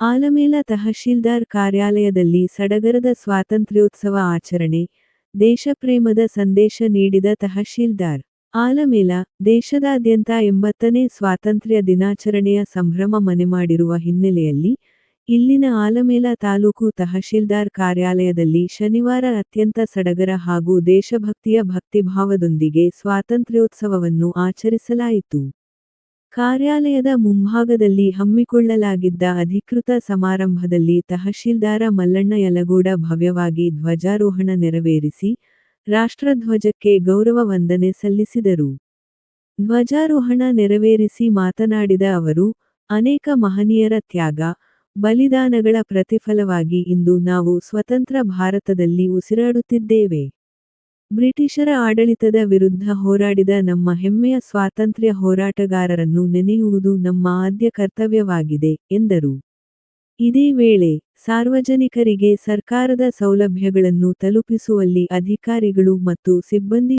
ಆಲಮೇಲ ತಹಶೀಲ್ದಾರ್ ಕಾರ್ಯಾಲಯದಲ್ಲಿ ಸಡಗರದ ಸ್ವಾತಂತ್ರ್ಯೋತ್ಸವ ಆಚರಣೆ, ದೇಶಪ್ರೇಮದ ಸಂದೇಶ ನೀಡಿದ ತಹಶೀಲ್ದಾರ್. ಆಲಮೇಲ, ದೇಶದಾದ್ಯಂತ 80ನೇ ಸ್ವಾತಂತ್ರ್ಯ ದಿನಾಚರಣೆಯ ಸಂಭ್ರಮ ಮನೆಮಾಡಿರುವ ಹಿನ್ನೆಲೆಯಲ್ಲಿ, ಇಲ್ಲಿನ ಆಲಮೇಲ ತಾಲೂಕು ತಹಶೀಲ್ದಾರ್ ಕಾರ್ಯಾಲಯದಲ್ಲಿ ಶನಿವಾರ ಅತ್ಯಂತ ಸಡಗರ ಹಾಗೂ ದೇಶಭಕ್ತಿಯ ಭಕ್ತಿಭಾವದೊಂದಿಗೆ ಸ್ವಾತಂತ್ರ್ಯೋತ್ಸವವನ್ನು ಆಚರಿಸಲಾಯಿತು. ಕಾರ್ಯಾಲಯದ ಮುಂಭಾಗದಲ್ಲಿ ಹಮ್ಮಿಕೊಳ್ಳಲಾಗಿದ್ದ ಅಧಿಕೃತ ಸಮಾರಂಭದಲ್ಲಿ ತಹಶೀಲ್ದಾರ ಮಲ್ಲಣ್ಣ ಯಲಗೋಡ ಭವ್ಯವಾಗಿ ಧ್ವಜಾರೋಹಣ ನೆರವೇರಿಸಿ, ರಾಷ್ಟ್ರಧ್ವಜಕ್ಕೆ ಗೌರವ ವಂದನೆ ಸಲ್ಲಿಸಿದರು. ಧ್ವಜಾರೋಹಣ ನೆರವೇರಿಸಿ ಮಾತನಾಡಿದ ಅವರು, ಅನೇಕ ಮಹನೀಯರ ತ್ಯಾಗ, ಬಲಿದಾನಗಳ ಪ್ರತಿಫಲವಾಗಿ ಇಂದು ನಾವು ಸ್ವತಂತ್ರ ಭಾರತದಲ್ಲಿ ಉಸಿರಾಡುತ್ತಿದ್ದೇವೆ. ಬ್ರಿಟಿಷರ ಆಡಳಿತದ ವಿರುದ್ಧ ಹೋರಾಡಿದ ನಮ್ಮ ಹೆಮ್ಮೆಯ ಸ್ವಾತಂತ್ರ್ಯ ಹೋರಾಟಗಾರರನ್ನು ನೆನೆಯುವುದು ನಮ್ಮ ಆದ್ಯ ಕರ್ತವ್ಯವಾಗಿದೆ, ಎಂದರು. ಇದೇ ವೇಳೆ, ಸಾರ್ವಜನಿಕರಿಗೆ ಸರ್ಕಾರದ ಸೌಲಭ್ಯಗಳನ್ನು ತಲುಪಿಸುವಲ್ಲಿ ಅಧಿಕಾರಿಗಳು ಮತ್ತು ಸಿಬ್ಬಂದಿ